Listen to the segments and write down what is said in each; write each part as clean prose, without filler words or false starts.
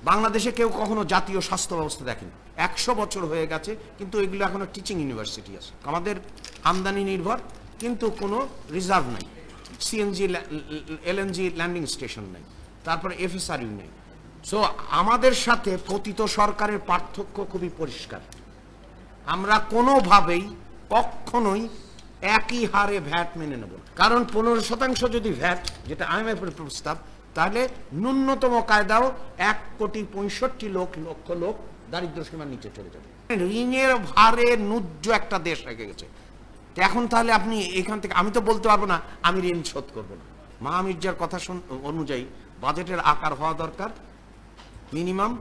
বাংলাদেশে কেউ কখনো জাতীয় স্বাস্থ্য ব্যবস্থা দেখেনি, 100 বছর হয়ে গেছে, কিন্তু এগুলো এখনো টিচিং ইউনিভার্সিটি আছে। আমাদের আমদানি নির্ভর, কিন্তু কোনো রিজার্ভ নাই, সিএনজি এলএনজি ল্যান্ডিং স্টেশন নেই, তারপরে এফএসআরইউ নেই। সো আমাদের সাথে পতিত সরকারের পার্থক্য খুবই পরিষ্কার। আমরা কোনোভাবেই কখনোই একই হারে ভ্যাট মেনে নেব, কারণ 15% যদি ভ্যাট, যেটা আইএমএফের প্রস্তাব, তাহলে ন্যূনতম কায়দাও 1,65,00,000 লোক দারিদ্র সীমার নিচে চলে যাবে। ঋণের ভারে নুজ্জ একটা দেশ রেখে গেছে। এখন তাহলে আপনি এখান থেকে, আমি তো বলতে পারবো না আমি ঋণ শোধ করবো না। মা মির্জার কথা অনুযায়ী বাজেটের আকার হওয়া দরকার মিনিমাম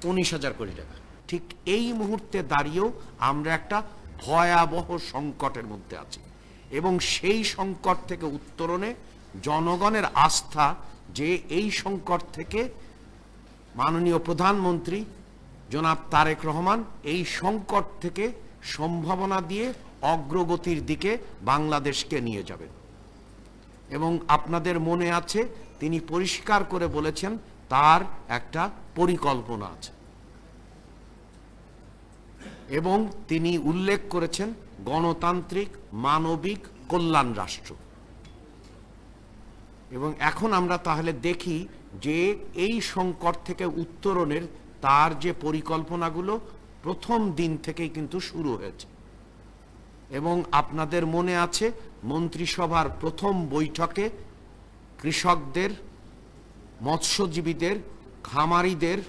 19,000 কোটি টাকা। ঠিক এই মুহূর্তে দাঁড়িয়েও আমরা একটা ভয়াবহ সংকটের মধ্যে আছি, এবং সেই সংকট থেকে উত্তরণে জনগণের আস্থা যে এই সংকট থেকে মাননীয় প্রধানমন্ত্রী জনাব তারেক রহমান এই সংকট থেকে সম্ভাবনা দিয়ে অগ্রগতির দিকে বাংলাদেশকে নিয়ে যাবেন। এবং আপনাদের মনে আছে তিনি পরিষ্কার করে বলেছেন তার একটা পরিকল্পনা আছে, এবং তিনি উল্লেখ করেছেন গণতান্ত্রিক মানবিক কল্যাণ রাষ্ট্র। এবং এখন আমরা তাহলে দেখি যে এই সংকট থেকে উত্তরণের তার যে পরিকল্পনাগুলো প্রথম দিন থেকেই কিন্তু শুরু হয়েছে। এবং আপনাদের মনে আছে মন্ত্রিসভার প্রথম বৈঠকে কৃষকদের, মৎস্যজীবীদের, খামারিদের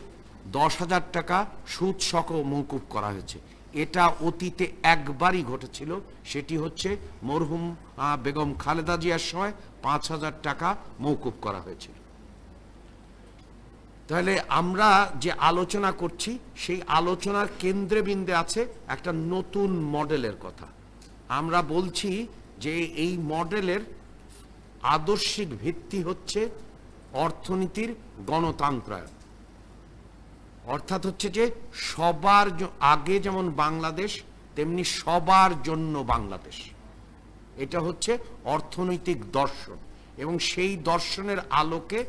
10,000 টাকা সুদ সহ মওকুফ করা হয়েছে। এটা অতীতে একবারই ঘটেছিল, সেটি হচ্ছে মরহুম বেগম খালেদা জিয়ার সময় 5,000 টাকা মওকুফ করা হয়েছিল। তাহলে আমরা যে আলোচনা করছি সেই আলোচনার কেন্দ্রে বিন্দু আছে একটা নতুন মডেলের কথা। আমরা বলছি যে এই মডেলের আদর্শিক ভিত্তি হচ্ছে অর্থনীতির গণতন্ত্রায়ন, অর্থাৎ হচ্ছে যে সবার আগে যেমন বাংলাদেশ তেমনি সবার জন্য বাংলাদেশ। এটা হচ্ছে অর্থনৈতিক দর্শন, এবং সেই দর্শনের আলোকে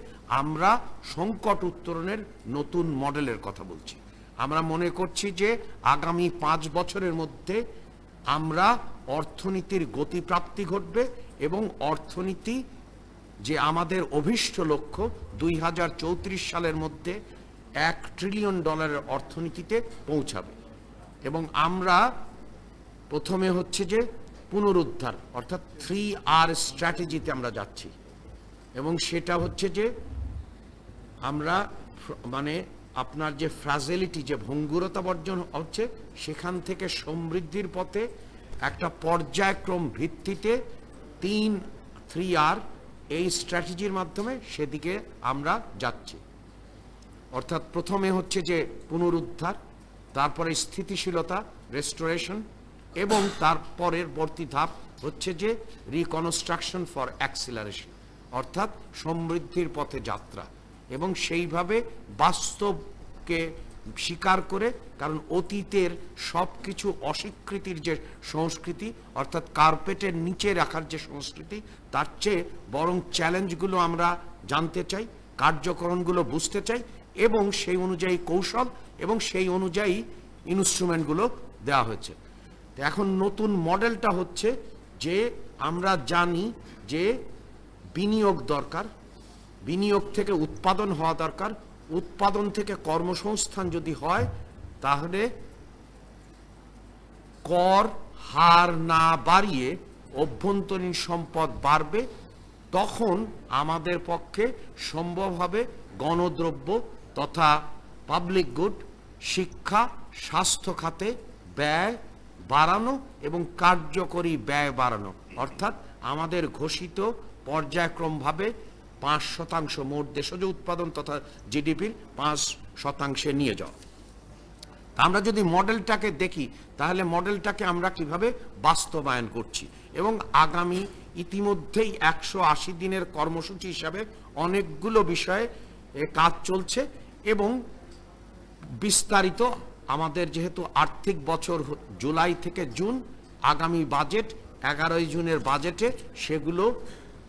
আমরা সংকট উত্তরণের নতুন মডেলের কথা বলছি। আমরা মনে করছি যে আগামী 5 বছরের মধ্যে আমরা অর্থনীতির গতিপ্রাপ্তি ঘটবে, এবং অর্থনীতি যে আমাদের অভীষ্ট লক্ষ্য 2034 সালের মধ্যে $1 ট্রিলিয়ন অর্থনীতিতে পৌঁছাবে। এবং আমরা প্রথমে হচ্ছে যে পুনরুদ্ধার অর্থাৎ 3R স্ট্র্যাটেজিতে আমরা যাচ্ছি, এবং সেটা হচ্ছে যে আমরা মানে আপনার যে ফ্রাজিলিটি, যে ভঙ্গুরতা বর্জন হচ্ছে, সেখান থেকে সমৃদ্ধির পথে একটা পর্যায়ক্রম ভিত্তিতে 3R এই স্ট্র্যাটেজির মাধ্যমে সেদিকে আমরা যাচ্ছি। অর্থাৎ প্রথমে হচ্ছে যে পুনরুদ্ধার, তারপরে স্থিতিশীলতা রেস্টোরেশন, এবং তার পরবর্তী ধাপ হচ্ছে যে রিকনস্ট্রাকশন ফর অ্যাক্সিলারেশন, অর্থাৎ সমৃদ্ধির পথে যাত্রা। এবং সেইভাবে বাস্তবকে স্বীকার করে, কারণ অতীতের সব কিছু অস্বীকৃতির যে সংস্কৃতি, অর্থাৎ কার্পেটের নিচে রাখার যে সংস্কৃতি, তার চেয়ে বরং চ্যালেঞ্জগুলো আমরা জানতে চাই, কার্যকরণগুলো বুঝতে চাই, এবং সেই অনুযায়ী কৌশল এবং সেই অনুযায়ী ইনস্ট্রুমেন্টগুলো দেওয়া হয়েছে। তো এখন নতুন মডেলটা হচ্ছে যে আমরা জানি যে বিনিয়োগ দরকার, বিনিয়োগ থেকে উৎপাদন হওয়া দরকার, উৎপাদন থেকে কর্মসংস্থান যদি হয় তাহলে কর হার না বাড়িয়ে অভ্যন্তরীণ সম্পদ বাড়বে, তখন আমাদের পক্ষে সম্ভব হবে গণদ্রব্য তথা পাবলিক গুড, শিক্ষা, স্বাস্থ্য খাতে ব্যয় বাড়ানো এবং কার্যকরী ব্যয় বাড়ানো, অর্থাৎ আমাদের ঘোষিত পর্যায়ক্রমভাবে 5% মোট দেশজ উৎপাদন তথা জিডিপির 5% নিয়ে যাওয়া। আমরা যদি মডেলটাকে দেখি তাহলে মডেলটাকে আমরা কিভাবে বাস্তবায়ন করছি, এবং আগামী ইতিমধ্যেই 180 দিনের কর্মসূচি হিসাবে অনেকগুলো বিষয়ে কাজ চলছে, এবং বিস্তারিত আমাদের যেহেতু আর্থিক বছর জুলাই থেকে জুন, আগামী বাজেট 11 জুনের বাজেটে সেগুলো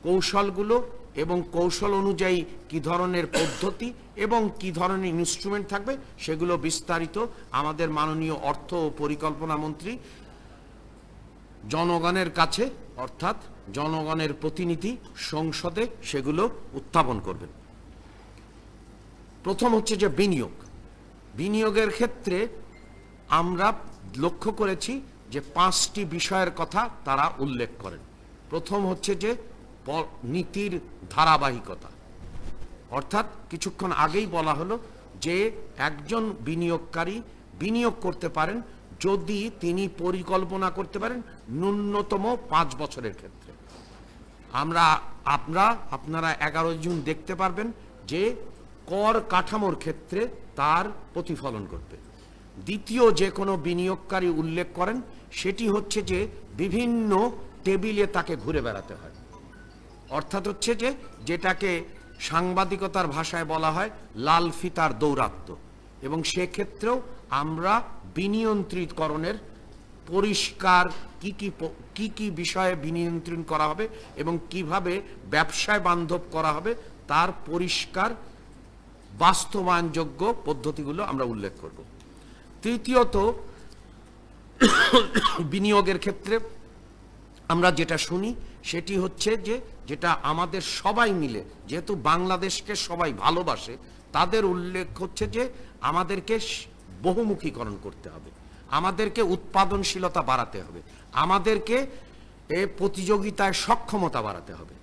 কৌশলগুলো এবং কৌশল অনুযায়ী কি ধরনের পদ্ধতি এবং কি ধরনের ইনস্ট্রুমেন্ট থাকবে সেগুলো বিস্তারিত আমাদের মাননীয় অর্থ ও পরিকল্পনা মন্ত্রী জনগণের কাছে অর্থাৎ জনগণের প্রতিনিধি সংসদে সেগুলো উত্থাপন করবেন। প্রথম হচ্ছে যে বিনিয়োগের ক্ষেত্রে আমরা লক্ষ্য করেছি যে 5টি বিষয়ের কথা তারা উল্লেখ করেন। প্রথম হচ্ছে যে নীতির ধারাবাহিকতা, অর্থাৎ কিছুক্ষণ আগেই বলা হলো যে একজন বিনিয়োগকারী বিনিয়োগ করতে পারেন যদি তিনি পরিকল্পনা করতে পারেন ন্যূনতম 5 বছরের ক্ষেত্রে। আপনারা 11 জুন দেখতে পারবেন যে কর কাঠামোর ক্ষেত্রে তার প্রতিফলন ঘটবে। দ্বিতীয় যে কোনো বিনিয়োগকারী উল্লেখ করেন সেটি হচ্ছে যে বিভিন্ন টেবিলে তাকে ঘুরে বেড়াতে হয়, অর্থাৎ হচ্ছে যে যেটাকে সাংবাদিকতার ভাষায় বলা হয় লাল ফিতার দৌরাত্ম্য, এবং সেক্ষেত্রেও আমরা বিনিয়ন্ত্রীকরণের পরিষ্কার কি কি বিষয়ে বিনিয়ন্ত্রণ করা হবে এবং কিভাবে ব্যবসায় বান্ধব করা হবে তার পরিষ্কার বাস্তবায়নযোগ্য পদ্ধতিগুলো আমরা উল্লেখ করব। তৃতীয়ত, বিনিয়োগের ক্ষেত্রে আমরা যেটা শুনি সেটি হচ্ছে যে যেটা আমাদের সবাই মিলে, যেহেতু বাংলাদেশকে সবাই ভালোবাসে, তাদের উল্লেখ হচ্ছে যে আমাদেরকে বহুমুখীকরণ করতে হবে, আমাদেরকে উৎপাদনশীলতা বাড়াতে হবে, আমাদেরকে প্রতিযোগিতায় সক্ষমতা বাড়াতে হবে।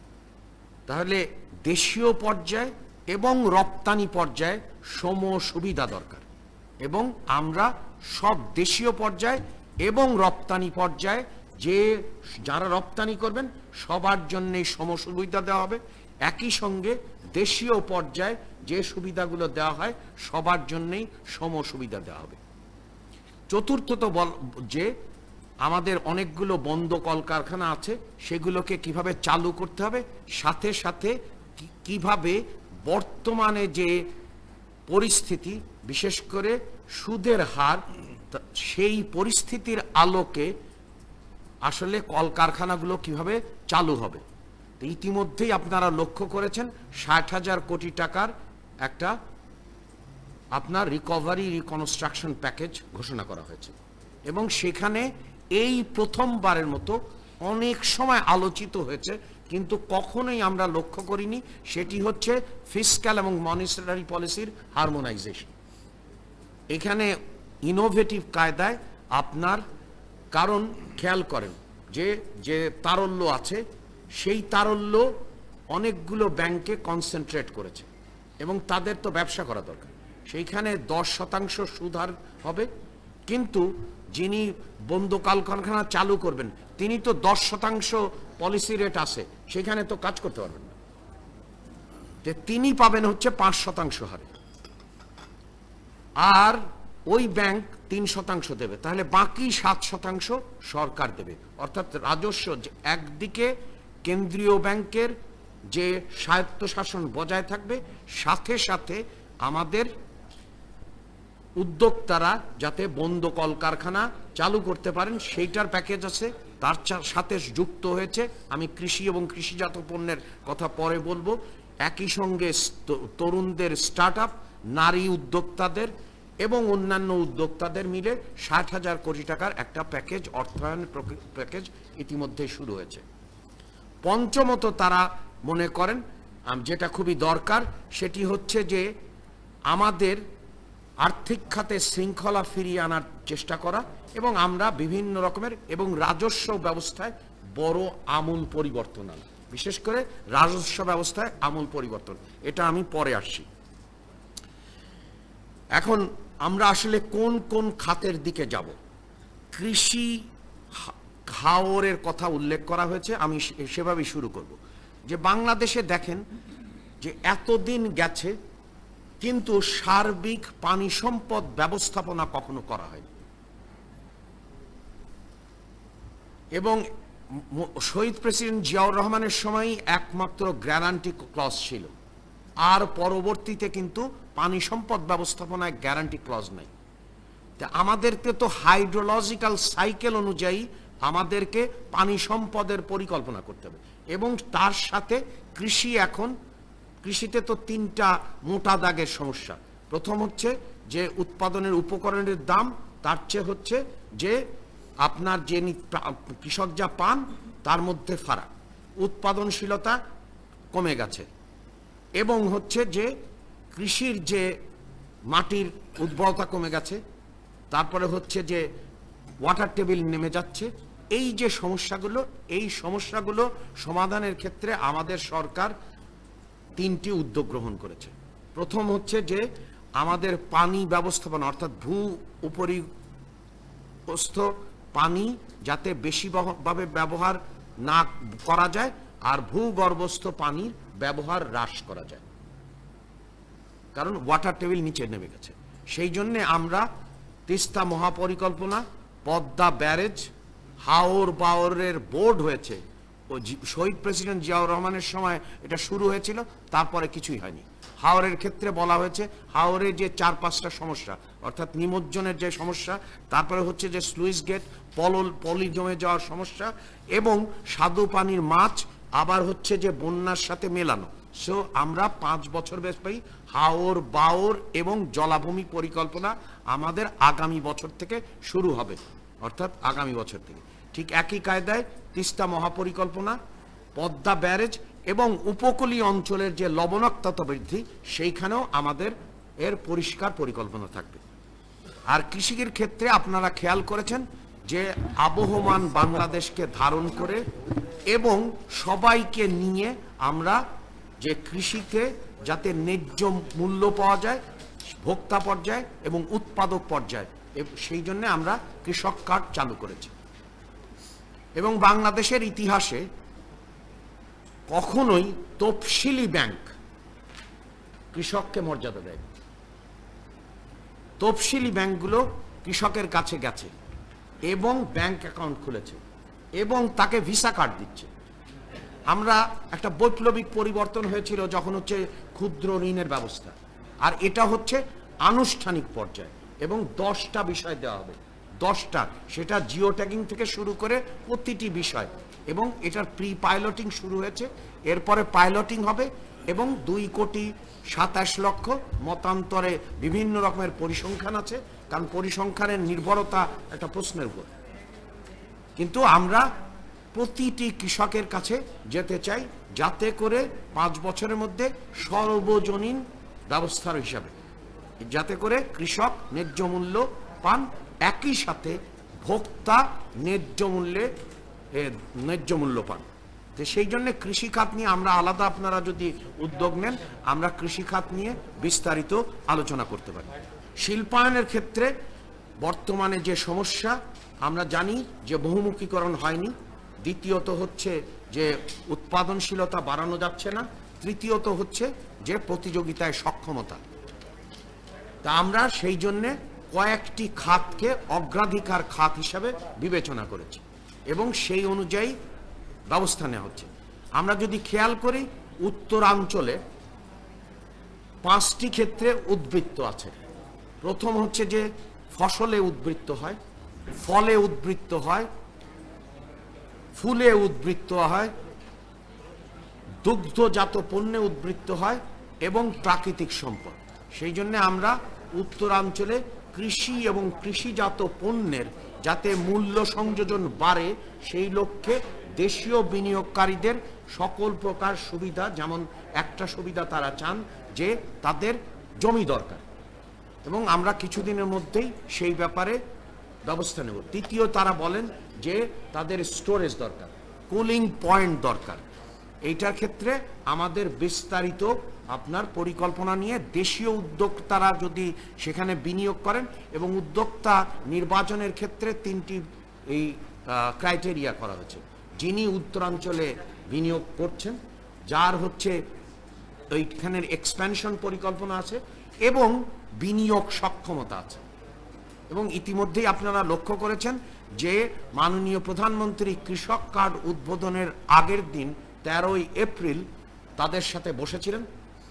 তাহলে দেশীয় পর্যায়ে এবং রপ্তানি পর্যায়ে সম সুবিধা দরকার, এবং আমরা সব দেশীয় পর্যায়ে এবং রপ্তানি পর্যায়ে যারা রপ্তানি করবেন সবার জন্যই সম সুবিধা দেওয়া হবে। একই সঙ্গে দেশীয় পর্যায়ে যে সুবিধাগুলো দেওয়া হয় সবার জন্যই সম সুবিধা দেওয়া হবে। চতুর্থত যে আমাদের অনেকগুলো বন্ধ কলকারখানা আছে, সেগুলোকে কিভাবে চালু করতে হবে, সাথে সাথে কিভাবে বর্তমানে যে পরিস্থিতি, বিশেষ করে সুদের হার, সেই পরিস্থিতির আলোকে আসলে কলকারখানাগুলো কিভাবে চালু হবে। তো ইতিমধ্যেই আপনারা লক্ষ্য করেছেন 60,000 কোটি টাকার একটা আপনার রিকভারি রিকনস্ট্রাকশন প্যাকেজ ঘোষণা করা হয়েছে, এবং সেখানে এই প্রথমবারের মতো অনেক সময় আলোচিত হয়েছে কিন্তু কখনোই আমরা লক্ষ্য করিনি, সেটি হচ্ছে ফিসক্যাল এবং মনিটারি পলিসির হারমোনাইজেশন। এখানে ইনোভেটিভ কায়দায় আপনার, কারণ খেয়াল করেন যে তারল্য আছে, সেই তারল্য অনেকগুলো ব্যাংকে কনসেন্ট্রেট করেছে এবং তাদের তো ব্যবসা করা দরকার। সেইখানে 10% সুদহার হবে, কিন্তু যিনি বন্ধ কলকারখানা চালু করবেন তিনি তো 10% পলিসি রেট আছে, সেখানে তো কাজ করতে পারবেন না, তিনি পাবেন হচ্ছে 5% হারে, আর ওই ব্যাংক 3% দেবে, তাহলে বাকি 7% সরকার দেবে। অর্থাৎ রাজস্ব একদিকে কেন্দ্রীয় ব্যাংকের যে স্বায়ত্তশাসন বজায় থাকবে, সাথে সাথে আমাদের উদ্যোক্তারা যাতে বন্ধ কলকারখানা চালু করতে পারেন সেইটার প্যাকেজ আছে। তার সাথে যুক্ত হয়েছে, আমি কৃষি এবং কৃষিজাত পণ্যের কথা পরে বলবো, একই সঙ্গে তরুণদের স্টার্টআপ, নারী উদ্যোক্তাদের এবং অন্যান্য উদ্যোক্তাদের মিলে 60,000 কোটি টাকার একটা প্যাকেজ, অর্থায়ন প্যাকেজ ইতিমধ্যে শুরু হয়েছে। পঞ্চমত, তারা মনে করেন যেটা খুবই দরকার সেটি হচ্ছে যে আমাদের আর্থিক খাতে শৃঙ্খলা ফিরিয়ে আনার চেষ্টা করা, এবং আমরা বিভিন্ন রকমের এবং রাজস্ব ব্যবস্থায় বড় আমূল পরিবর্তন আনা, বিশেষ করে রাজস্ব ব্যবস্থায় আমূল পরিবর্তন, এটা আমি পরে আসছি। এখন আমরা আসলে কোন কোন খাতের দিকে যাব। কৃষি খাওয়ারের কথা উল্লেখ করা হয়েছে, আমি সেভাবেই শুরু করব। যে বাংলাদেশে দেখেন যে এতদিন গেছে কিন্তু সার্বিক পানি সম্পদ ব্যবস্থাপনা কখনো করা হয়নি, এবং শহীদ প্রেসিডেন্ট জিয়াউর রহমানের সময় একমাত্র গ্যারান্টি ক্লজ ছিল, আর পরবর্তীতে কিন্তু পানি সম্পদ ব্যবস্থাপনায় গ্যারান্টি ক্লজ নাই। আমাদেরকে তো হাইড্রোলজিক্যাল সাইকেল অনুযায়ী আমাদেরকে পানি সম্পদের পরিকল্পনা করতে হবে, এবং তার সাথে কৃষিতে তো তিনটা মোটা দাগের সমস্যা। প্রথম হচ্ছে যে উৎপাদনের উপকরণের দাম তার চেয়ে হচ্ছে যে আপনার যে কৃষক যা পান তার মধ্যে ফারাক, উৎপাদনশীলতা কমে গেছে, এবং হচ্ছে যে কৃষির যে মাটির উর্বরতা কমে গেছে, তারপরে হচ্ছে যে ওয়াটার টেবিল নেমে যাচ্ছে। এই যে এই সমস্যাগুলো সমাধানের ক্ষেত্রে আমাদের সরকার তিনটি উদ্যোগ গ্রহণ করেছে। প্রথম হচ্ছে যে আমাদের পানি ব্যবস্থাপনা, অর্থাৎ উপরিস্থ পানি যাতে বেশিভাবে ব্যবহার না করা যায় আর ভূগর্ভস্থ পানির ব্যবহার হ্রাস করা যায়, কারণ ওয়াটার টেবিল নিচে নেমে গেছে। সেই জন্যে আমরা তিস্তা মহাপরিকল্পনা, পদ্মা ব্যারেজ, হাওর বাওরের বোর্ড হয়েছে। ও শহীদ প্রেসিডেন্ট জিয়াউর রহমানের সময় এটা শুরু হয়েছিল, তারপরে কিছুই হয়নি। হাওরের ক্ষেত্রে বলা হয়েছে হাওরে যে 4-5টা সমস্যা, অর্থাৎ নিমজ্জনের যে সমস্যা, তারপরে হচ্ছে যে স্লুইস গেট পলি জমে যাওয়ার সমস্যা, এবং স্বাদু পানির মাছ আবার হচ্ছে যে বন্যার সাথে মেলানো। সো আমরা 5 বছর ব্যাপী হাওর বাওর এবং জলাভূমি পরিকল্পনা আমাদের আগামী বছর থেকে শুরু হবে, অর্থাৎ আগামী বছর থেকে। ঠিক একই কায়দায় তিস্তা মহাপরিকল্পনা, পদ্মা ব্যারেজ এবং উপকূলীয় অঞ্চলের যে লবণাক্ততা বৃদ্ধি, সেইখানেও আমাদের এর পরিষ্কার পরিকল্পনা থাকবে। আর কৃষির ক্ষেত্রে আপনারা খেয়াল করেছেন যে আবহমান বাংলাদেশকে ধারণ করে এবং সবাইকে নিয়ে আমরা যে কৃষিতে যাতে ন্যায্য মূল্য পাওয়া যায় ভোক্তা পর্যায়ে এবং উৎপাদক পর্যায়ে, সেই জন্য আমরা কৃষক কার্ড চালু করেছি। এবং বাংলাদেশের ইতিহাসে কখনোই তফসিলি ব্যাংক কৃষককে মর্যাদা দেয়। তফসিলি ব্যাংকগুলো কৃষকের কাছে গেছে এবং ব্যাংক অ্যাকাউন্ট খুলেছে এবং তাকে ভিসা কার্ড দিচ্ছে। আমরা একটা বৈপ্লবিক পরিবর্তন হয়েছিল যখন হচ্ছে ক্ষুদ্র ঋণের ব্যবস্থা, আর এটা হচ্ছে আনুষ্ঠানিক পর্যায়ে এবং 10টা বিষয় দেওয়া হবে। 10টা, সেটা জিও ট্যাগিং থেকে শুরু করে প্রতিটি বিষয়, এবং এটার প্রি পাইলটিং শুরু হয়েছে, এরপরে পাইলটিং হবে এবং 2,27,00,000 মতান্তরে বিভিন্ন রকমের পরিসংখ্যান আছে, কারণ পরিসংখ্যানের নির্ভরতা একটা প্রশ্নের উপর। কিন্তু আমরা প্রতিটি কৃষকের কাছে যেতে চাই যাতে করে 5 বছরের মধ্যে সর্বজনীন ব্যবস্থার হিসাবে, যাতে করে কৃষক ন্যায্য মূল্য পান, একই সাথে ভোক্তা ন্যায্য মূল্য পান। তো সেই জন্য কৃষি খাত নিয়ে আমরা আলাদা, আপনারা যদি উদ্যোগ নেন আমরা কৃষি খাত নিয়ে বিস্তারিত আলোচনা করতে পারি। শিল্পায়নের ক্ষেত্রে বর্তমানে যে সমস্যা আমরা জানি যে বহুমুখীকরণ হয়নি, দ্বিতীয়ত হচ্ছে যে উৎপাদনশীলতা বাড়ানো যাচ্ছে না, তৃতীয়ত হচ্ছে যে প্রতিযোগিতায় সক্ষমতা। তা আমরা সেই জন্যে কয়েকটি খাতকে অগ্রাধিকার খাত হিসাবে বিবেচনা করেছি এবং সেই অনুযায়ী ব্যবস্থা নেওয়া হচ্ছে। আমরা যদি খেয়াল করি উত্তরাঞ্চলে 5টি ক্ষেত্রে উদ্বৃত্ত আছে। প্রথম হচ্ছে যে ফসলে উদ্বৃত্ত হয়, ফলে উদ্বৃত্ত হয়, ফুলে উদ্বৃত্ত হয়, দুগ্ধজাত পণ্যে উদ্বৃত্ত হয় এবং প্রাকৃতিক সম্পদ। সেই জন্য আমরা উত্তরাঞ্চলে কৃষি এবং কৃষিজাত পণ্যের যাতে মূল্য সংযোজন বাড়ে সেই লক্ষ্যে দেশীয় বিনিয়োগকারীদের সকল প্রকার সুবিধা, যেমন একটা সুবিধা তারা চান যে তাদের জমি দরকার, এবং আমরা কিছুদিনের মধ্যেই সেই ব্যাপারে ব্যবস্থা নেব। তৃতীয়, তারা বলেন যে তাদের স্টোরেজ দরকার, কুলিং পয়েন্ট দরকার। এইটার ক্ষেত্রে আমাদের বিস্তারিত আপনার পরিকল্পনা নিয়ে দেশীয় উদ্যোক্তারা যদি সেখানে বিনিয়োগ করেন, এবং উদ্যোক্তা নির্বাচনের ক্ষেত্রে 3টি এই ক্রাইটেরিয়া করা হয়েছে। যিনি উত্তরাঞ্চলে বিনিয়োগ করছেন, যার হচ্ছে এইখানের এক্সপ্যানশন পরিকল্পনা আছে এবং বিনিয়োগ সক্ষমতা আছে। এবং ইতিমধ্যেই আপনারা লক্ষ্য করেছেন যে মাননীয় প্রধানমন্ত্রী কৃষক কার্ড উদ্বোধনের আগের দিন 13ই এপ্রিল তাদের সাথে বসেছিলেন,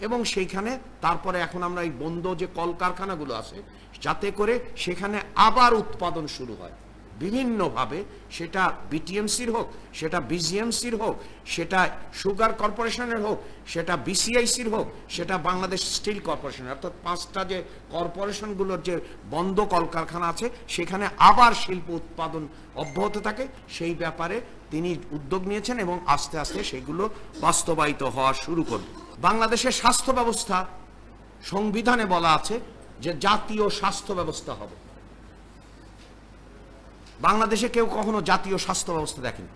এবং সেইখানে তারপরে এখন আমরা এই বন্ধ যে কলকারখানাগুলো আছে যাতে করে সেখানে আবার উৎপাদন শুরু হয়, বিভিন্নভাবে, সেটা বিটিএমসির হোক, সেটা বিজিএমসির হোক, সেটা সুগার কর্পোরেশনের হোক, সেটা বিসিআইসির হোক, সেটা বাংলাদেশ স্টিল কর্পোরেশনের, অর্থাৎ 5টা যে কর্পোরেশনগুলোর যে বন্ধ কলকারখানা আছে সেখানে আবার শিল্প উৎপাদন অব্যাহত থাকে, সেই ব্যাপারে তিনি উদ্যোগ নিয়েছেন এবং আস্তে আস্তে সেগুলো বাস্তবায়িত হওয়া শুরু করবে। বাংলাদেশের স্বাস্থ্য ব্যবস্থা, সংবিধানে বলা আছে যে জাতীয় স্বাস্থ্য ব্যবস্থা হবে। বাংলাদেশে কেউ কখনো জাতীয় স্বাস্থ্য ব্যবস্থা দেখেনি।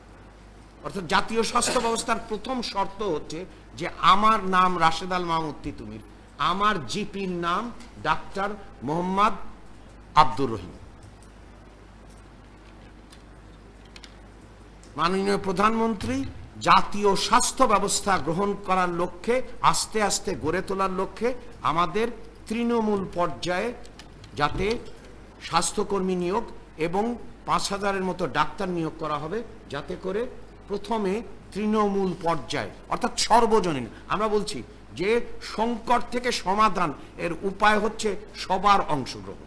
অর্থাৎ জাতীয় স্বাস্থ্য ব্যবস্থার প্রথম শর্ত হচ্ছে যে আমার নাম রাশেদ আল মাহমুদ তিতুমির, আমার জিপির নাম ডাক্তার মোহাম্মদ আব্দুর রহিম। মাননীয় প্রধানমন্ত্রী জাতীয় স্বাস্থ্য ব্যবস্থা গ্রহণ করার লক্ষ্যে, আস্তে আস্তে গড়ে তোলার লক্ষ্যে আমাদের তৃণমূল পর্যায়ে যাতে স্বাস্থ্যকর্মী নিয়োগ এবং 5,000-এর মতো ডাক্তার নিয়োগ করা হবে, যাতে করে প্রথমে তৃণমূল পর্যায়ে অর্থাৎ সর্বজনীন। আমরা বলছি যে সংকট থেকে সমাধান এর উপায় হচ্ছে সবার অংশগ্রহণ,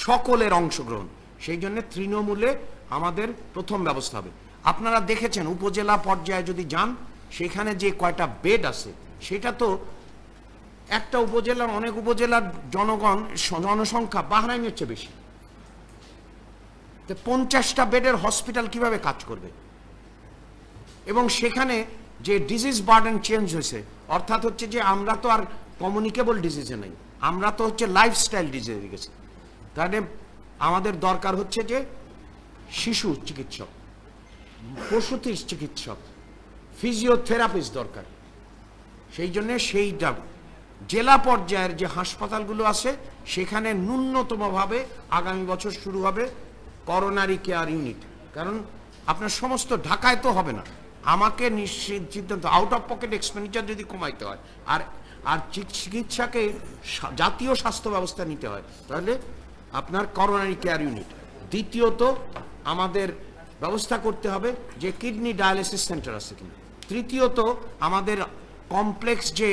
সকলের অংশগ্রহণ। সেই জন্য তৃণমূলে আমাদের প্রথম ব্যবস্থা হবে। আপনারা দেখেছেন উপজেলা পর্যায়ে যদি যান, সেখানে যে কয়টা বেড আছে, সেটা তো একটা উপজেলার, অনেক উপজেলার জনসংখ্যা বাহরাইনের চেয়ে বেশি। 50টা বেডের হসপিটাল কিভাবে কাজ করবে? এবং সেখানে যে ডিজিজ বার্ডেন চেঞ্জ হয়েছে, অর্থাৎ হচ্ছে যে আমরা তো আর কমিউনিকেবল ডিজিজে নেই, আমরা তো হচ্ছে লাইফস্টাইল ডিজিজে গেছি। তাহলে আমাদের দরকার হচ্ছে যে শিশু চিকিৎসক, প্রসূতির চিকিৎসক, ফিজিওথেরাপিস্ট দরকার। সেই জন্য সেই জেলা পর্যায়ের যে হাসপাতালগুলো আছে সেখানে ন্যূনতমভাবে আগামী বছর শুরু হবে করোনারি কেয়ার ইউনিট। কারণ আপনার সমস্ত ঢাকায় তো হবে না, আমাকে নিশ্চিত আউট অফ পকেট এক্সপেন্ডিচার যদি কমাইতে হয় আর আর চিকিৎসাকে জাতীয় স্বাস্থ্য ব্যবস্থা নিতে হয়, তাহলে আপনার করোনারি কেয়ার ইউনিট। দ্বিতীয়ত আমাদের ব্যবস্থা করতে হবে যে কিডনি ডায়ালিসিস সেন্টার আছে কিনা। তৃতীয়ত আমাদের কমপ্লেক্স যে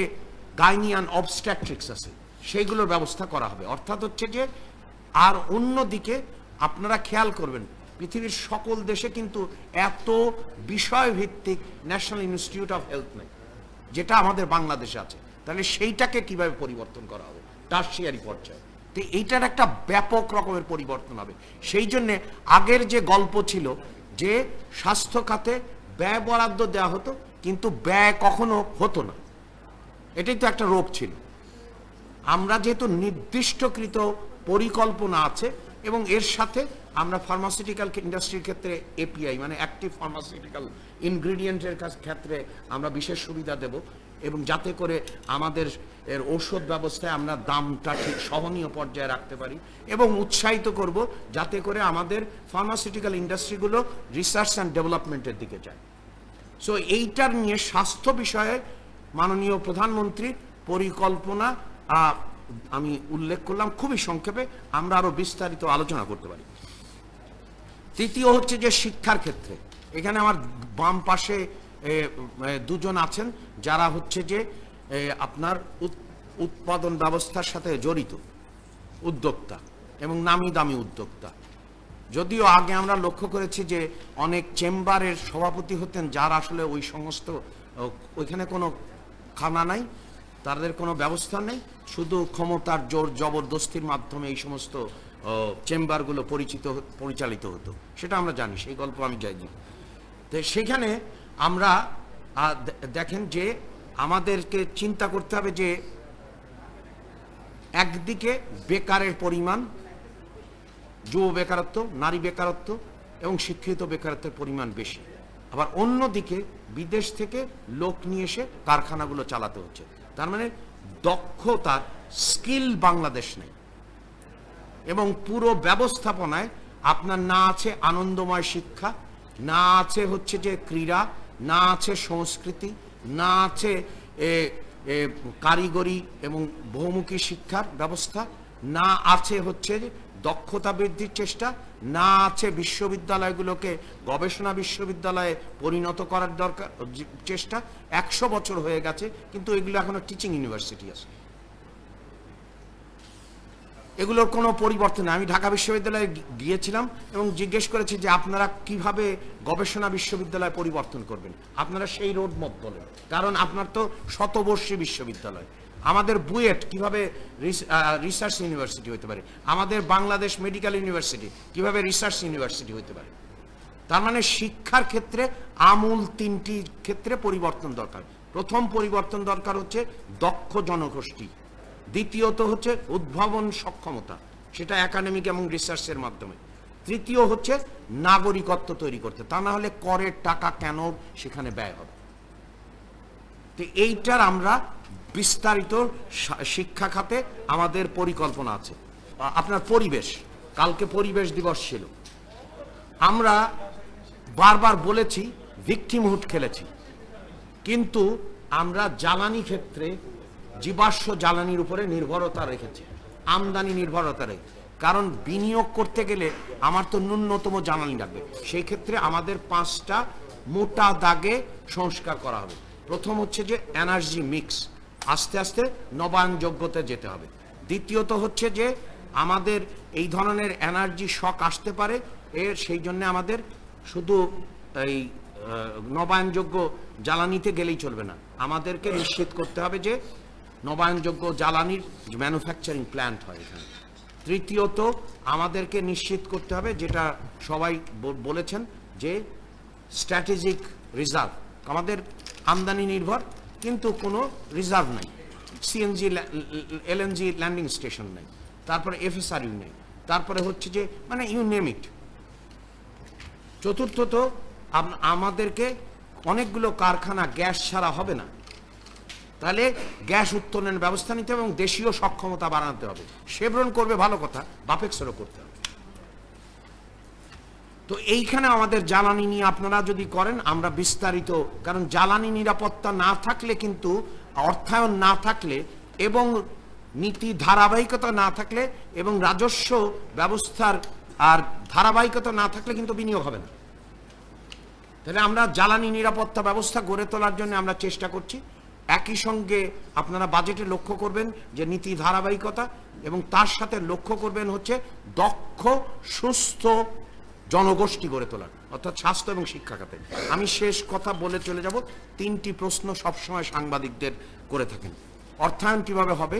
গাইনিয়ান অবস্ট্রাকট্রিক্স আছে সেইগুলোর ব্যবস্থা করা হবে। অর্থাৎ হচ্ছে যে, আর অন্যদিকে আপনারা খেয়াল করবেন পৃথিবীর সকল দেশে কিন্তু এত বিষয়ভিত্তিক ন্যাশনাল ইনস্টিটিউট অফ হেলথ নেই, যেটা আমাদের বাংলাদেশে আছে। তাহলে সেইটাকে কিভাবে পরিবর্তন করা হবে টারশিয়ারি পর্যায়ে, তো এইটার একটা ব্যাপক রকমের পরিবর্তন হবে। সেই জন্যে আগের যে গল্প ছিল যে স্বাস্থ্য খাতে ব্যয় বরাদ্দ দেওয়া হতো কিন্তু ব্যয় কখনো হতো না, এটাই তো একটা রোগ ছিল। আমরা যেহেতু নির্দিষ্টকৃত পরিকল্পনা আছে এবং এর সাথে আমরা ফার্মাসিউটিক্যাল ইন্ডাস্ট্রির ক্ষেত্রে এপিআই মানে অ্যাক্টিভ ফার্মাসিউটিক্যাল ইনগ্রিডিয়েন্টের ক্ষেত্রে আমরা বিশেষ সুবিধা দেব এবং যাতে করে আমাদের এর ঔষধ ব্যবস্থায় আমরা দামটা ঠিক সহনীয় পর্যায়ে রাখতে পারি এবং উৎসাহিত করব যাতে করে আমাদের ফার্মাসিউটিক্যাল ইন্ডাস্ট্রিগুলো রিসার্চ অ্যান্ড ডেভেলপমেন্টের দিকে যায়। সো এইটার নিয়ে স্বাস্থ্য বিষয়ে মাননীয় প্রধানমন্ত্রীর পরিকল্পনা আমি উল্লেখ করলাম খুবই সংক্ষেপে, আমরা আরো বিস্তারিত আলোচনা করতে পারি। তৃতীয় হচ্ছে যে শিক্ষার ক্ষেত্রে, এখানে আমার বাম পাশে দুজন আছেন যারা হচ্ছে যে আপনার উৎপাদন ব্যবস্থার সাথে জড়িত উদ্যোক্তা এবং নামি দামি উদ্যোক্তা। যদিও আগে আমরা লক্ষ্য করেছি যে অনেক চেম্বারের সভাপতি হতেন যার আসলে ওই সমস্ত ওইখানে কোনো খানা নাই, তাদের কোনো ব্যবস্থা নেই, শুধু ক্ষমতার জোর জবরদস্তির মাধ্যমে এই সমস্ত চেম্বারগুলো পরিচালিত হতো, সেটা আমরা জানি, সেই গল্প আমি যাইনি। তো সেখানে আমরা দেখেন যে আমাদেরকে চিন্তা করতে হবে যে একদিকে বেকারের পরিমাণ, যুব বেকারত্ব, নারী বেকারত্ব এবং শিক্ষিত বেকারত্বের পরিমাণ বেশি, আবার অন্যদিকে বিদেশ থেকে লোক নিয়ে এসে কারখানাগুলো চালাতে হচ্ছে। তার মানে দক্ষতার স্কিল বাংলাদেশ নেই এবং পুরো ব্যবস্থাপনায় আপনার না আছে আনন্দময় শিক্ষা, না আছে হচ্ছে যে ক্রীড়া, না আছে সংস্কৃতি, না আছে কারিগরি এবং বহুমুখী শিক্ষার ব্যবস্থা, না আছে হচ্ছে দক্ষতা বৃদ্ধির চেষ্টা, না আছে বিশ্ববিদ্যালয়গুলোকে গবেষণা বিশ্ববিদ্যালয়ে পরিণত করার দরকার চেষ্টা। 100 বছর হয়ে গেছে কিন্তু এগুলো এখনো টিচিং ইউনিভার্সিটি আছে। এগুলোর কোনো পরিবর্তন নেই। আমি ঢাকা বিশ্ববিদ্যালয়ে গিয়েছিলাম এবং জিজ্ঞেস করেছি যে আপনারা কিভাবে গবেষণা বিশ্ববিদ্যালয় পরিবর্তন করবেন, আপনারা সেই রোড ম্যাপ বলেন, কারণ আপনার তো শতবর্ষী বিশ্ববিদ্যালয়। আমাদের বুয়েট কিভাবে রিসার্চ ইউনিভার্সিটি হতে পারে, আমাদের বাংলাদেশ মেডিকেল ইউনিভার্সিটি কিভাবে রিসার্চ ইউনিভার্সিটি হতে পারে। তার মানে শিক্ষার ক্ষেত্রে আমূল 3টি ক্ষেত্রে পরিবর্তন দরকার। প্রথম পরিবর্তন দরকার হচ্ছে দক্ষ জনগোষ্ঠী, দ্বিতীয়ত হচ্ছে উদ্ভাবন সক্ষমতা, সেটা একাডেমিক এবং রিসার্চের মাধ্যমে, তৃতীয় হচ্ছে নাগরিকত্ব তৈরি করতে, তা না হলে করের টাকা কেন সেখানে ব্যয় হবে। তো এইটার আমরা বিস্তারিত শিক্ষা খাতে আমাদের পরিকল্পনা আছে। আপনার পরিবেশ, কালকে পরিবেশ দিবস ছিল, আমরা বারবার বলেছি ভিকটিমহুড খেলেছি, কিন্তু আমরা জ্বালানি ক্ষেত্রে জীবাশ্ম জ্বালানির উপরে নির্ভরতা রেখেছি, আমদানি নির্ভরতা রেখে, কারণ বিনিয়োগ করতে গেলে আমার তো ন্যূনতম জ্বালানি লাগবে। সেই ক্ষেত্রে আমাদের 5টা মোটা দাগে সংস্কার করা হবে। প্রথম হচ্ছে যে এনার্জি মিক্স, আস্তে আস্তে নবায়নযোগ্যতে যেতে হবে। দ্বিতীয়ত হচ্ছে যে আমাদের এই ধরনের এনার্জি শক আসতে পারে, সেই জন্য আমাদের শুধু এই নবায়নযোগ্য জ্বালানিতে গেলেই চলবে না, আমাদেরকে নিশ্চিত করতে হবে যে নবায়নযোগ্য জ্বালানির ম্যানুফ্যাকচারিং প্ল্যান্ট হয় এখানে। তৃতীয়ত আমাদেরকে নিশ্চিত করতে হবে, যেটা সবাই বলেছেন, যে স্ট্র্যাটেজিক রিজার্ভ। আমাদের আমদানি নির্ভর কিন্তু কোনো রিজার্ভ নাই, সিএনজি এলএনজি ল্যান্ডিং স্টেশন নেই, তারপরে এফএসআরইউ নেই, তারপরে হচ্ছে যে মানে ইউ নেম ইট। চতুর্থত আমাদেরকে অনেকগুলো কারখানা গ্যাস ছাড়া হবে না, তাহলে গ্যাস উত্তোলনের ব্যবস্থা নিতে হবে এবং দেশীয় সক্ষমতা বাড়াতে হবে। শেভরন করবে ভালো কথা, বাপেক্সেরও করতে হবে। তো এইখানে আমাদের জ্বালানি নিয়ে আপনারা যদি করেন, আমরা বিস্তারিত, কারণ জ্বালানি নিরাপত্তা না থাকলে কিন্তু, অর্থায়ন না থাকলে এবং নীতি ধারাবাহিকতা না থাকলে এবং রাজস্ব ব্যবস্থার আর ধারাবাহিকতা না থাকলে কিন্তু বিনিয়োগ হবে না। তাহলে আমরা জ্বালানি নিরাপত্তা ব্যবস্থা গড়ে তোলার জন্য আমরা চেষ্টা করছি। একই সঙ্গে আপনারা বাজেটে লক্ষ্য করবেন যে নীতি ধারাবাহিকতা, এবং তার সাথে লক্ষ্য করবেন হচ্ছে দক্ষ সুস্থ জনগোষ্ঠী গড়ে তোলার, অর্থাৎ স্বাস্থ্য এবং শিক্ষা খাতে। আমি শেষ কথা বলে চলে যাব। 3টি প্রশ্ন সবসময় সাংবাদিকদের করে থাকেন: অর্থায়ন কিভাবে হবে,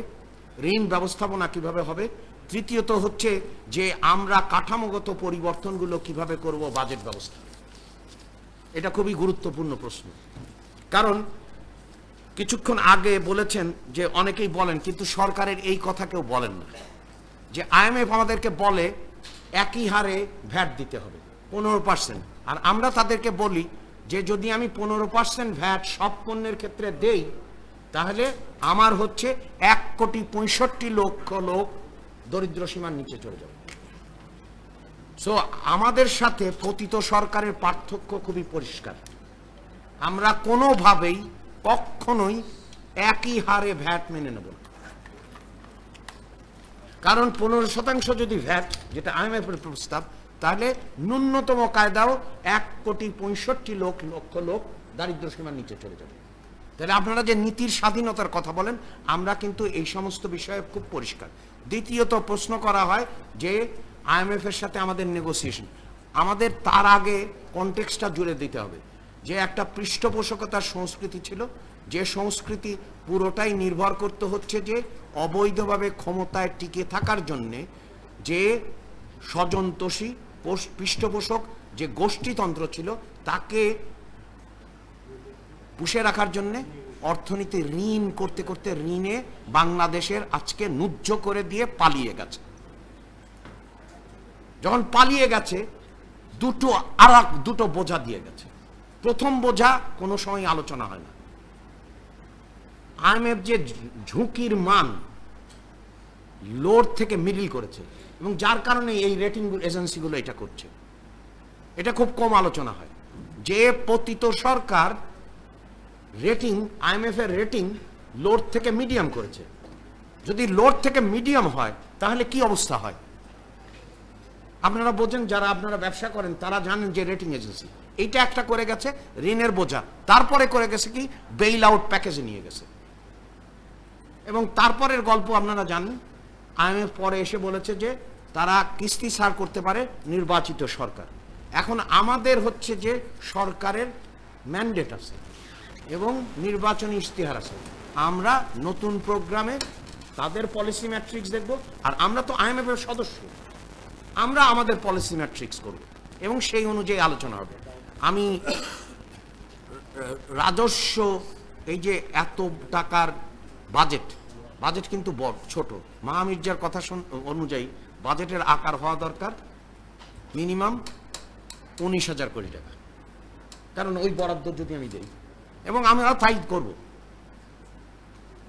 ঋণ ব্যবস্থাপনা কিভাবে হবে, তৃতীয়ত হচ্ছে যে আমরা কাঠামোগত পরিবর্তনগুলো কিভাবে করব বাজেট ব্যবস্থা। এটা খুবই গুরুত্বপূর্ণ প্রশ্ন, কারণ কিছুক্ষণ আগে বলেছেন যে অনেকেই বলেন, কিন্তু সরকারের এই কথা কেউ বলেন না, যে আইএমএফ আমাদেরকে বলে একই হারে ভ্যাট দিতে হবে 15%, আর আমরা তাদেরকে বলি যে যদি আমি 15% ভ্যাট সব পণ্যের ক্ষেত্রে দেই, তাহলে আমার হচ্ছে 1,65,00,000 লোক দরিদ্র সীমার নিচে চলে যাবে। সো আমাদের সাথে পতিত সরকারের পার্থক্য খুবই পরিষ্কার। আমরা কোনোভাবেই কখনোই একই হারে ভ্যাট মেনে নেব না, কারণ 15% যদি ভ্যাট, যেটা আইএমএফের প্রস্তাব, তাহলে ন্যূনতম কায়দাও 1,65,00,000 লোক দারিদ্র সীমার নিচে চলে যাবে। তাহলে আপনারা যে নীতির স্বাধীনতার কথা বলেন, আমরা কিন্তু এই সমস্ত বিষয়ে খুব পরিষ্কার। দ্বিতীয়ত প্রশ্ন করা হয় যে আইএমএফ এর সাথে আমাদের নেগোসিয়েশন, আমাদের তার আগে কনটেক্সটটা জুড়ে দিতে হবে যে একটা পৃষ্ঠপোষকতার সংস্কৃতি ছিল, যে সংস্কৃতি পুরোটাই নির্ভর করতে হচ্ছে যে অবৈধভাবে ক্ষমতায় টিকে থাকার জন্যে যে স্বজনতোষী পৃষ্ঠপোষক যে গোষ্ঠীতন্ত্র ছিল, তাকে পুষে রাখার জন্যে অর্থনীতি ঋণ করতে করতে ঋণে বাংলাদেশের আজকে নুজ্জ করে দিয়ে পালিয়ে গেছে। যখন পালিয়ে গেছে, দুটো বোঝা দিয়ে গেছে। প্রথম বোঝা কোনো সময় আলোচনা হয় না, আইএমএফ যে ঝুঁকির মান লোর থেকে মিডল করেছে, এবং যার কারণে এই রেটিং এজেন্সিগুলো এটা করছে, এটা খুব কম আলোচনা হয়। যে পতিত সরকার রেটিং, আইএমএফ এর রেটিং লোর থেকে মিডিয়াম করেছে, যদি লোর থেকে মিডিয়াম হয় তাহলে কি অবস্থা হয় আপনারা বোঝেন। যারা আপনারা ব্যবসা করেন তারা জানেন যে রেটিং এজেন্সি এইটা একটা করে গেছে ঋণের বোঝা, তারপরে করে গেছে কি বেইল আউট প্যাকেজে নিয়ে গেছে, এবং তারপরের গল্প আপনারা জানেন আইএমএফ পরে এসে বলেছে যে তারা কিস্তি ছাড় করতে পারে নির্বাচিত সরকার। এখন আমাদের হচ্ছে যে সরকারের ম্যান্ডেট আছে এবং নির্বাচনী ইশতেহার আছে, আমরা নতুন প্রোগ্রামে তাদের পলিসি ম্যাট্রিক্স দেখব, আর আমরা তো আইএমএফ এর সদস্য, আমরা আমাদের পলিসি ম্যাট্রিক্স করব এবং সেই অনুযায়ী আলোচনা হবে। আমি রাজস্ব, এই যে এত টাকার বাজেট, বাজেট কিন্তু বড় ছোট, মাহমির্জার কথা অনুযায়ী বাজেটের আকার হওয়া দরকার মিনিমাম 19,000 কোটি টাকা, কারণ ওই বরাদ্দ যদি আমি দেই, এবং আমরা তাই করব।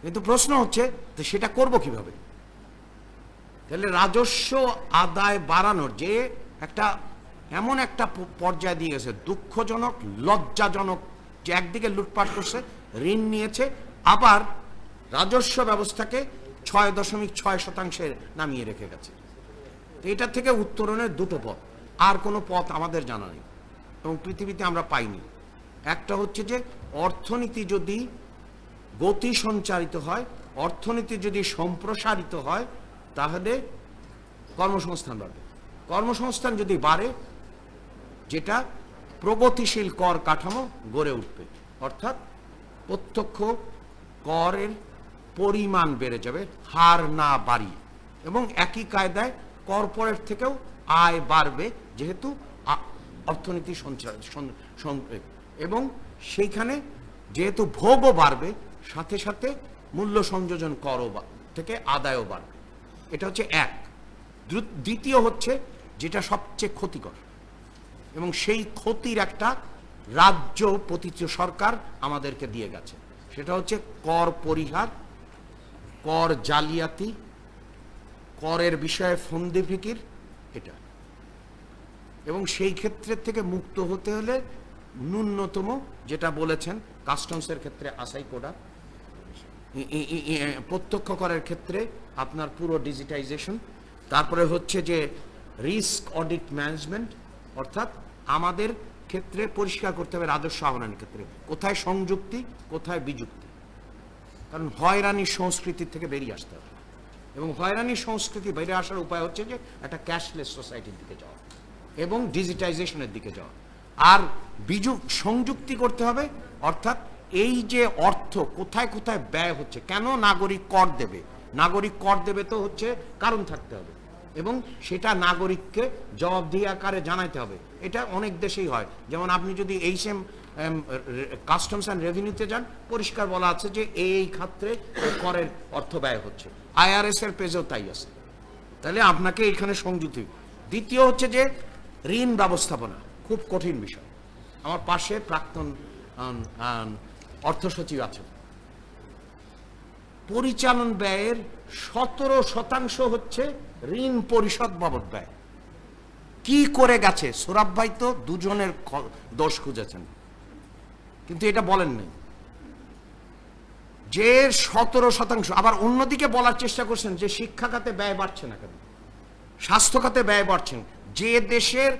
কিন্তু প্রশ্ন হচ্ছে যে সেটা করব কিভাবে? তাহলে রাজস্ব আদায় বাড়ানোর যে একটা এমন একটা পর্যায়ে দিয়ে গেছে, দুঃখজনক, লজ্জাজনক, যে একদিকে লুটপাট করছে, ঋণ নিয়েছে, আবার রাজস্ব ব্যবস্থাকে 6.6% নামিয়ে রেখে গেছে। এটা থেকে উত্তরণের দুটো পথ, আর কোনো পথ আমাদের জানা নেই এবং পৃথিবীতে আমরা পাইনি। একটা হচ্ছে যে অর্থনীতি যদি গতি সঞ্চারিত হয়, অর্থনীতি যদি সম্প্রসারিত হয়, তাহলে কর্মসংস্থান বাড়বে। কর্মসংস্থান যদি বাড়ে, যেটা প্রগতিশীল কর কাঠামো গড়ে উঠবে, অর্থাৎ প্রত্যক্ষ করের পরিমাণ বেড়ে যাবে, হার না বাড়িয়ে, এবং একই কায়দায় কর্পোরেট থেকেও আয় বাড়বে, যেহেতু অর্থনীতি এবং সেইখানে যেহেতু ভোগও বাড়বে, সাথে সাথে মূল্য সংযোজন করও থেকে আদায়ও বাড়বে। এটা হচ্ছে এক। দ্বিতীয় হচ্ছে যেটা সবচেয়ে ক্ষতিকর, এবং সেই ক্ষতির একটা রাজ্য পতিত সরকার আমাদেরকে দিয়ে গেছে, সেটা হচ্ছে কর পরিহার, কর জালিয়াতি, করের বিষয়ে ফন্দি ফিকির, এটা। এবং সেই ক্ষেত্রের থেকে মুক্ত হতে হলে ন্যূনতম যেটা বলেছেন কাস্টমসের ক্ষেত্রে আসাই কোডা, প্রত্যক্ষ করের ক্ষেত্রে আপনার পুরো ডিজিটাইজেশন, তারপরে হচ্ছে যে রিস্ক অডিট ম্যানেজমেন্ট, অর্থাৎ আমাদের ক্ষেত্রে পরিষ্কার করতে হবে রাজস্ব আহরণের ক্ষেত্রে কোথায় সংযুক্তি, কোথায় বিযুক্তি, কারণ হয়রানির সংস্কৃতির থেকে বেরিয়ে আসতে হবে। এবং হয়রানির সংস্কৃতি বেরিয়ে আসার উপায় হচ্ছে যে একটা ক্যাশলেস সোসাইটির দিকে যাওয়া এবং ডিজিটাইজেশনের দিকে যাওয়া। আর সংযুক্তি করতে হবে, অর্থাৎ এই যে অর্থ কোথায় কোথায় ব্যয় হচ্ছে, কেন নাগরিক কর দেবে, নাগরিক কর দেবে তো হচ্ছে কারণ থাকতে হবে, এবং সেটা নাগরিককে জবাবদিহি আকারে জানাইতে হবে। এটা অনেক দেশেই হয়, যেমন আপনি যদি এই সেম কাস্টমস অ্যান্ড রেভিনিউতে যান, পরিষ্কার বলা আছে যে এই খাতে করের অর্থ ব্যয় হচ্ছে, আইআরএস এর পেজেও তাই আছে। তাহলে আপনাকে এখানে সংযুক্তি। দ্বিতীয় হচ্ছে যে ঋণ ব্যবস্থাপনা, খুব কঠিন বিষয়। আমার পাশে প্রাক্তন অর্থ সচিব আছেন। পরিচালন ব্যয়ের 17% হচ্ছে ঋণ পরিশোধ বাবদ ব্যয়। কি করে গেছে? সোরাব ভাই তো দুজনের দোষ খুঁজেছেন, কিন্তু এটা বলেন নাই যে 17%। আবার অন্যদিকে বলার চেষ্টা করছেন যে শিক্ষা খাতে ব্যয় বাড়ছে না কেন, স্বাস্থ্য খাতে ব্যয় বাড়ছে না। যে দেশের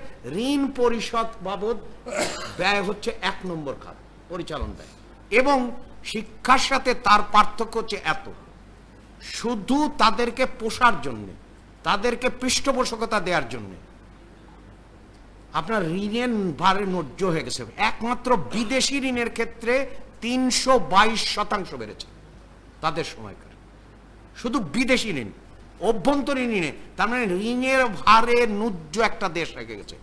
ঋণ পরিশোধ বাবদ ব্যয় হচ্ছে 1 নম্বর খাত পরিচালন ব্যয়, এবং শিক্ষার সাথে তার পার্থক্য হচ্ছে এত, শুধু তাদেরকে পোষার জন্য, তাদেরকে পৃষ্ঠপোষকতা দেওয়ার জন্য আপনার ঋণের ভারে নজ্য হয়ে গেছে। একমাত্র বিদেশি ঋণের ক্ষেত্রে 322% বেড়েছে তাদের সময়কার, শুধু বিদেশি ঋণ। অভ্যন্তরীণ ঋণে, তার মানে ঋণের ভারে নুজ্জ একটা দেশ রেখে গেছে।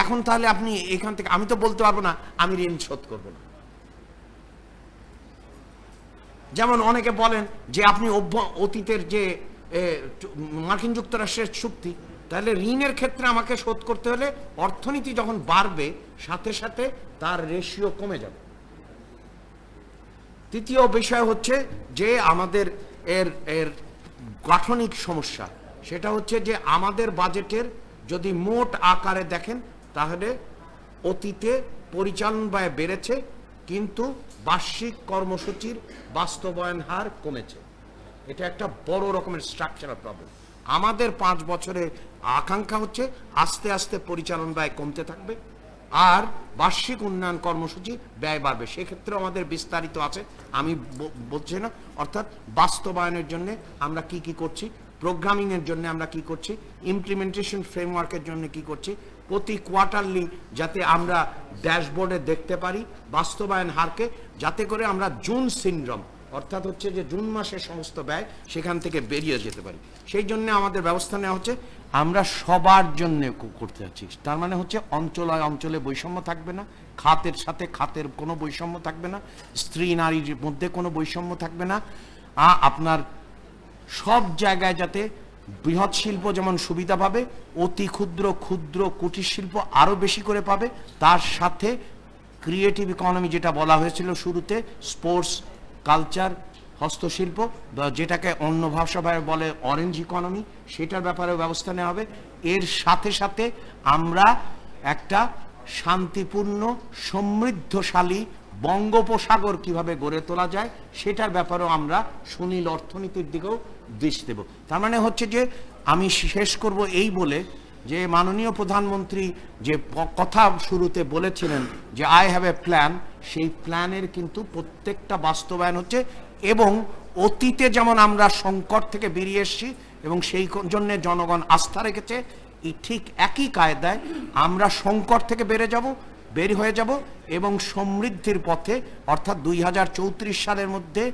এখন তাহলে আপনি এখান থেকে, আমি তো বলতে পারবো না আমি ঋণ শোধ করব না। যেমন অনেকে বলেন যে আপনি অতীতের যে মার্কিন যুক্তরাষ্ট্রের চুক্তি, তাহলে ঋণের ক্ষেত্রে আমাকে শোধ করতে হলে অর্থনীতি যখন বাড়বে সাথে সাথে তার রেশিও কমে যাবে। তৃতীয় বিষয় হচ্ছে যে আমাদের এর গাঠনিক সমস্যা, সেটা হচ্ছে যে আমাদের বাজেটের যদি মোট আকারে দেখেন, তাহলে অতীতে পরিচালন ব্যয় বেড়েছে, কিন্তু বার্ষিক কর্মসূচির বাস্তবায়ন হার কমেছে। এটা একটা বড় রকমের স্ট্রাকচারাল প্রবলেম। আমাদের 5 বছরের আকাঙ্ক্ষা হচ্ছে আস্তে আস্তে পরিচালন ব্যয় কমতে থাকবে, আর বার্ষিক উন্নয়ন কর্মসূচি ব্যয় বাড়বে। সেক্ষেত্রে আমাদের বিস্তারিত আছে, আমি বলছি না। অর্থাৎ বাস্তবায়নের জন্য আমরা কি কি করছি, প্রোগ্রামিংয়ের জন্য আমরা কি করছি, ইমপ্লিমেন্টেশন ফ্রেমওয়ার্কের জন্য কি করছি, প্রতি কোয়ার্টারলি যাতে আমরা ড্যাশবোর্ডে দেখতে পারি বাস্তবায়ন হারকে, যাতে করে আমরা জুন সিনড্রোম অর্থাৎ হচ্ছে যে জুন মাসের সমস্ত ব্যয় সেখান থেকে বেরিয়ে যেতে পারি। সেই জন্য আমাদের ব্যবস্থা নেওয়া হচ্ছে, আমরা সবার জন্য করতে যাচ্ছি। তার মানে হচ্ছে অঞ্চলে অঞ্চলে বৈষম্য থাকবে না, খাতের সাথে খাতের কোনো বৈষম্য থাকবে না, স্ত্রী নারীর মধ্যে কোনো বৈষম্য থাকবে না। আপনার সব জায়গায় যাতে বৃহৎ শিল্প যেমন সুবিধা পাবে, অতি ক্ষুদ্র ক্ষুদ্র কুটির শিল্প আরও বেশি করে পাবে, তার সাথে ক্রিয়েটিভ ইকোনমি যেটা বলা হয়েছিল শুরুতে, স্পোর্টস, কালচার, হস্তশিল্প, যেটাকে অন্য ভাষায় বলে অরেঞ্জ ইকোনমি, সেটার ব্যাপারেও ব্যবস্থা নেওয়া হবে। এর সাথে সাথে আমরা একটা শান্তিপূর্ণ সমৃদ্ধশালী বঙ্গোপসাগর কিভাবে গড়ে তোলা যায় সেটার ব্যাপারেও আমরা সুনীল অর্থনীতির দিকেও দৃষ্টি দেব। তার মানে হচ্ছে যে আমি শেষ করব এই বলে যে মাননীয় প্রধানমন্ত্রী যে কথা শুরুতে বলেছিলেন যে আই হ্যাভ এ প্ল্যান, সেই প্ল্যানের কিন্তু প্রত্যেকটা বাস্তবায়ন হচ্ছে। এবং অতীতে যেমন আমরা সংকট থেকে বেরিয়ে এসেছি এবং সেই জন্য জনগণ আস্থা রেখেছে, ঠিক একই কায়দায় আমরা সংকট থেকে বের হয়ে যাব এবং সমৃদ্ধির পথে, অর্থাৎ 2034 সালের মধ্যে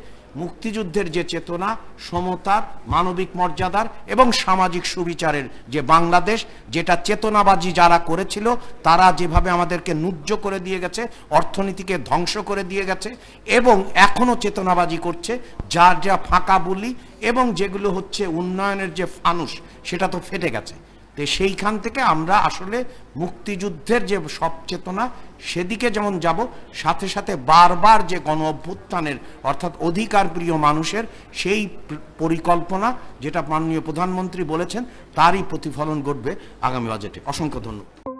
মুক্তিযুদ্ধের যে চেতনা, সমতার, মানবিক মর্যাদার এবং সামাজিক সুবিচারের যে বাংলাদেশ, যেটা চেতনাবাজি যারা করেছিল তারা যেভাবে আমাদেরকে নুজ্জ করে দিয়ে গেছে, অর্থনীতিকে ধ্বংস করে দিয়ে গেছে এবং এখনও চেতনাবাজি করছে, যার যা ফাঁকা বুলি এবং যেগুলো হচ্ছে উন্নয়নের যে ফানুস সেটা তো ফেটে গেছে। তো সেইখান থেকে আমরা আসলে মুক্তিযুদ্ধের যে সব চেতনা সেদিকে যেমন যাব, সাথে সাথে বারবার যে গণ অভ্যুত্থানের অর্থাৎ অধিকার প্রিয় মানুষের সেই পরিকল্পনা যেটা মাননীয় প্রধানমন্ত্রী বলেছেন তারই প্রতিফলন ঘটবে আগামী বাজেটে। অসংখ্য ধন্যবাদ।